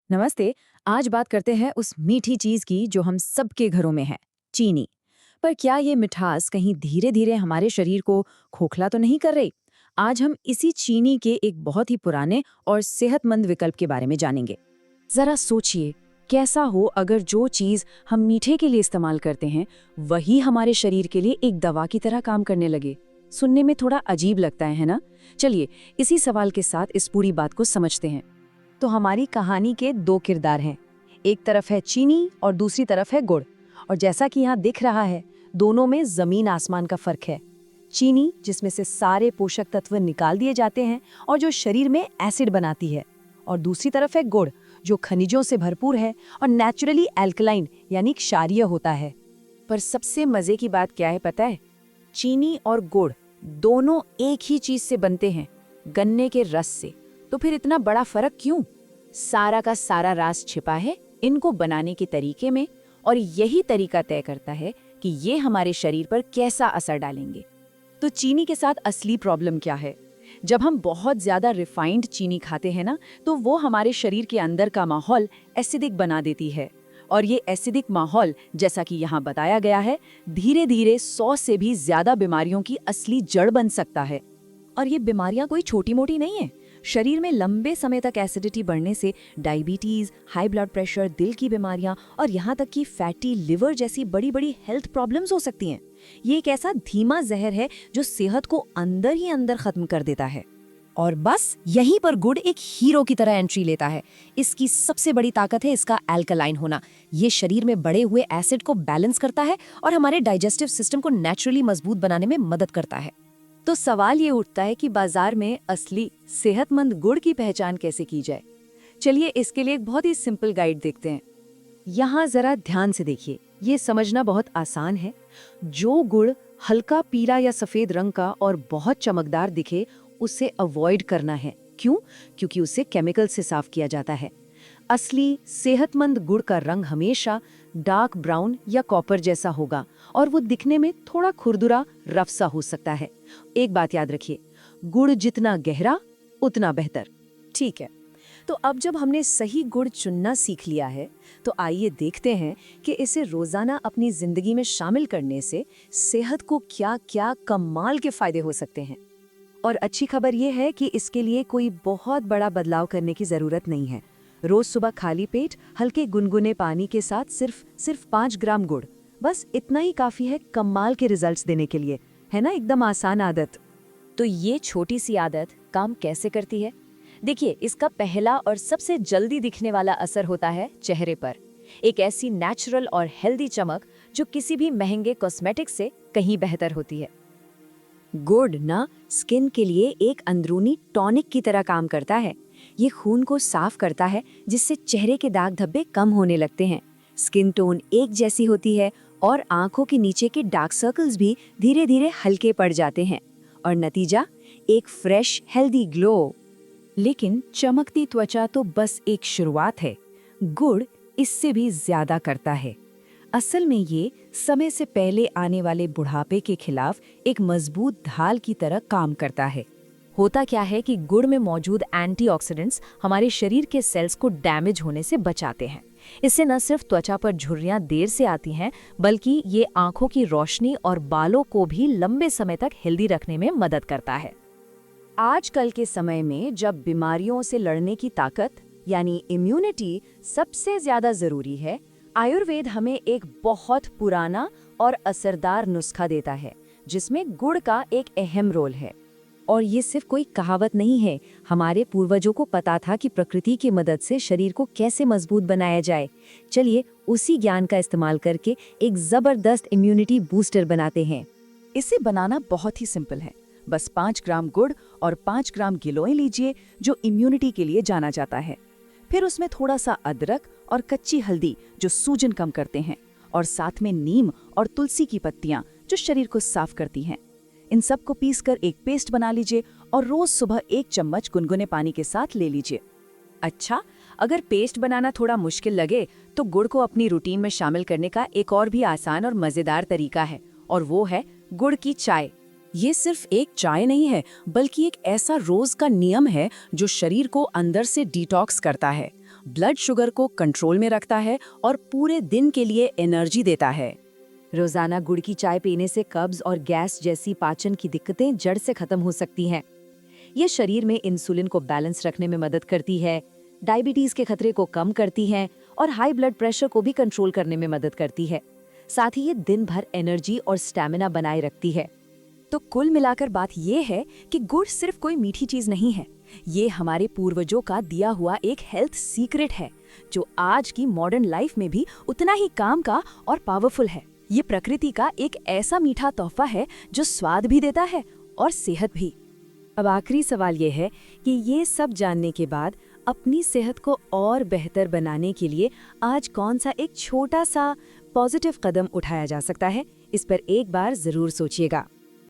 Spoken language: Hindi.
नमस्ते। आज बात करते हैं उस मीठी चीज की जो हम सबके घरों में है, चीनी। पर क्या ये मिठास कहीं धीरे धीरे हमारे शरीर को खोखला तो नहीं कर रही? आज हम इसी चीनी के एक बहुत ही पुराने और सेहतमंद विकल्प के बारे में जानेंगे। जरा सोचिए, कैसा हो अगर जो चीज हम मीठे के लिए इस्तेमाल करते हैं वही हमारे शरीर के लिए एक दवा की तरह काम करने लगे। सुनने में थोड़ा अजीब लगता है ना? चलिए इसी सवाल के साथ इस पूरी बात को समझते हैं। तो हमारी कहानी के दो किरदार हैं। एक तरफ है चीनी और दूसरी तरफ है गुड़। और जैसा कि यहाँ दिख रहा है, दोनों में जमीन आसमान का फर्क है। चीनी जिसमें से सारे पोषक तत्व निकाल दिए जाते हैं और जो शरीर में एसिड बनाती है, और दूसरी तरफ है गुड़ जो खनिजों से भरपूर है और नेचुरली एल्कलाइन यानी क्षारीय होता है। पर सबसे मजे की बात क्या है पता है? चीनी और गुड़ दोनों एक ही चीज से बनते हैं, गन्ने के रस से। तो फिर इतना बड़ा फर्क क्यों? सारा का सारा राज छिपा है इनको बनाने के तरीके में, और यही तरीका तय करता है कि ये हमारे शरीर पर कैसा असर डालेंगे। तो चीनी के साथ असली प्रॉब्लम क्या है? जब हम बहुत ज्यादा रिफाइंड चीनी खाते हैं ना, तो वो हमारे शरीर के अंदर का माहौल एसिडिक बना देती है। और ये एसिडिक माहौल, जैसा कि यहाँ बताया गया है, धीरे धीरे 100 से भी ज्यादा बीमारियों की असली जड़ बन सकता है। और ये बीमारियां कोई छोटी मोटी नहीं है। शरीर में लंबे समय तक एसिडिटी बढ़ने से डायबिटीज, हाई ब्लड प्रेशर, दिल की बीमारियां और यहाँ तक कि फैटी लिवर जैसी बड़ी बड़ी हेल्थ प्रॉब्लम्स हो सकती हैं। ये एक ऐसा धीमा जहर है जो सेहत को अंदर ही अंदर खत्म कर देता है। और बस यहीं पर गुड़ एक हीरो की तरह एंट्री लेता है। इसकी सबसे बड़ी ताकत है इसका अल्कलाइन होना। ये शरीर में बढ़े हुए एसिड को बैलेंस करता है और हमारे डाइजेस्टिव सिस्टम को नेचुरली मजबूत बनाने में मदद करता है। तो सवाल ये उठता है कि बाजार में असली सेहतमंद गुड़ की पहचान कैसे की जाए। चलिए इसके लिए एक बहुत ही सिंपल गाइड देखते हैं। यहाँ जरा ध्यान से देखिए, ये समझना बहुत आसान है। जो गुड़ हल्का पीला या सफेद रंग का और बहुत चमकदार दिखे, उसे अवॉइड करना है। क्यों? क्योंकि उसे केमिकल से साफ किया जाता है। असली सेहतमंद गुड़ का रंग हमेशा डार्क ब्राउन या कॉपर जैसा होगा और वो दिखने में थोड़ा खुरदुरा, रफ सा हो सकता है। एक बात याद रखिए, गुड़ जितना गहरा उतना बेहतर। ठीक है, तो अब जब हमने सही गुड़ चुनना सीख लिया है, तो आइए देखते हैं कि इसे रोजाना अपनी जिंदगी में शामिल करने से सेहत को क्या क्या कमाल के फायदे हो सकते हैं। और अच्छी खबर ये है कि इसके लिए कोई बहुत बड़ा बदलाव करने की जरूरत नहीं है। रोज सुबह खाली पेट हल्के गुनगुने पानी के साथ सिर्फ 5 ग्राम गुड़, बस इतना ही काफी है कमाल के रिजल्ट्स देने के लिए। है ना, एकदम आसान आदत। तो ये छोटी सी आदत काम कैसे करती है? देखिए, इसका पहला और सबसे जल्दी दिखने वाला असर होता है चेहरे पर। एक ऐसी नेचुरल और हेल्दी चमक जो किसी भी महंगे कॉस्मेटिक्स से कहीं बेहतर होती है। गुड़ ना स्किन के लिए एक अंदरूनी टॉनिक की तरह काम करता है। ये खून को साफ करता है, जिससे चेहरे के दाग धब्बे कम होने लगते हैं। स्किन टोन एक जैसी होती है और आंखों के नीचे के डार्क सर्कल्स भी धीरे धीरे हल्के पड़ जाते हैं। और नतीजा, एक फ्रेश हेल्दी ग्लो। लेकिन चमकती त्वचा तो बस एक शुरुआत है। गुड़ इससे भी ज्यादा करता है। असल में ये समय से पहले आने वाले बुढ़ापे के खिलाफ एक मजबूत ढाल की तरह काम करता है। होता क्या है कि गुड़ में मौजूद एंटीऑक्सीडेंट्स हमारे शरीर के सेल्स को डैमेज होने से बचाते हैं। इससे न सिर्फ त्वचा पर झुर्रियां देर से आती हैं, बल्कि ये आंखों की रोशनी और बालों को भी लंबे समय तक हेल्दी रखने में मदद करता है। आजकल के समय में जब बीमारियों से लड़ने की ताकत यानी इम्यूनिटी सबसे ज्यादा जरूरी है, आयुर्वेद हमें एक बहुत पुराना और असरदार नुस्खा देता है, जिसमें गुड़ का एक अहम रोल है। और ये सिर्फ कोई कहावत नहीं है। हमारे पूर्वजों को पता था कि प्रकृति की मदद से शरीर को कैसे मजबूत बनाया जाए। चलिए उसी ज्ञान का इस्तेमाल करके एक जबरदस्त इम्यूनिटी बूस्टर बनाते हैं। इसे बनाना बहुत ही सिंपल है। बस 5 ग्राम गुड़ और 5 ग्राम गिलोय लीजिए, जो इम्यूनिटी के लिए जाना जाता है। फिर उसमें थोड़ा सा अदरक और कच्ची हल्दी, जो सूजन कम करते हैं, और साथ में नीम और तुलसी की पत्तियां, जो शरीर को साफ करती हैं। इन सब को पीसकर एक पेस्ट बना लीजिए और रोज सुबह 1 चम्मच गुनगुने पानी के साथ ले लीजिए। अच्छा, अगर पेस्ट बनाना थोड़ा मुश्किल लगे तो गुड़ को अपनी रूटीन में शामिल करने का एक और भी आसान और मजेदार तरीका है, और वो है गुड़ की चाय। ये सिर्फ एक चाय नहीं है, बल्कि एक ऐसा रोज का नियम है जो शरीर को अंदर से डिटॉक्स करता है। ब्लड शुगर को कंट्रोल में रखता है और पूरे दिन के लिए एनर्जी देता है। रोजाना गुड़ की चाय पीने से कब्ज और गैस जैसी पाचन की दिक्कतें जड़ से खत्म हो सकती हैं। ये शरीर में इंसुलिन को बैलेंस रखने में मदद करती है, डायबिटीज के खतरे को कम करती है और हाई ब्लड प्रेशर को भी कंट्रोल करने में मदद करती है। साथ ही ये दिन भर एनर्जी और स्टैमिना बनाए रखती है। तो कुल मिलाकर बात ये है कि गुड़ सिर्फ कोई मीठी चीज नहीं है, ये हमारे पूर्वजों का दिया हुआ एक हेल्थ सीक्रेट है जो आज की मॉडर्न लाइफ में भी उतना ही काम का और पावरफुल है। ये प्रकृति का एक ऐसा मीठा तोहफा है जो स्वाद भी देता है और सेहत भी। अब आखिरी सवाल ये है कि ये सब जानने के बाद अपनी सेहत को और बेहतर बनाने के लिए आज कौन सा एक छोटा सा पॉजिटिव कदम उठाया जा सकता है, इस पर एक बार जरूर सोचिएगा।